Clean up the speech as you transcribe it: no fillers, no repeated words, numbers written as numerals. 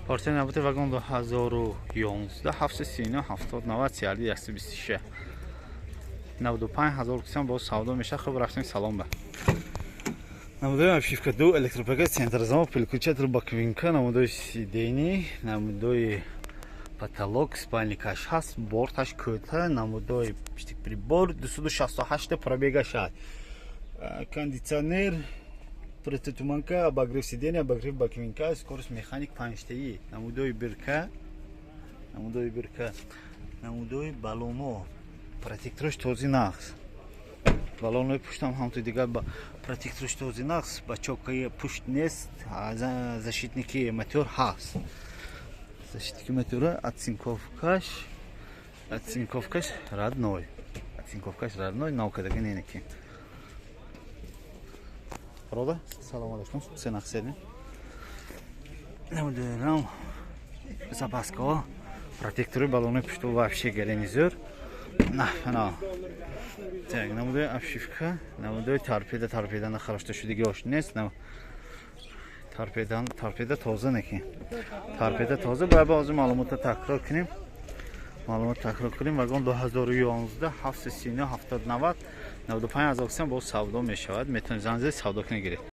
Партия навбути вагон 2011 739 70 30 126 95000 кисан бо савдо меша. Хуб рафтем салом ба. Намудои обшивка 2 электропакет централизованный переключатель баквинка, намудои сидений, намудои потолок, спальник аш ҳаст, борташ кӯта, намудои штик прибор 268 пробега шад. Кондиционер, притутуманка, обогрев сидения, обогрев баквинка, скорость механик 5-таи. Намудои бирка, намудои балоно, протекторош този нағз. Балонои пуштам ҳамто дигар ба протекторош този нағз, ба чокаи пушт нест, защитники мотор ҳаст. Защитники мотора оцинковкаш родной. Оцинковкаш родной, навкадаги ненеки. Правда? Салам алейкум. Сенах седни. Намудои запаска, протектори балонои пушту вообще гаранизор. Так, намудои обшивка, намудои торпеда нахарашта шудагӣ ошно нест. торпеда тоза неки. Торпеда тоза. Бояд баъзи маълумота такрор кунем. Вагон 2011 739 70 95 000 кисан бо савдо мешавад. Метавонед занг зед савдо кунед гиред.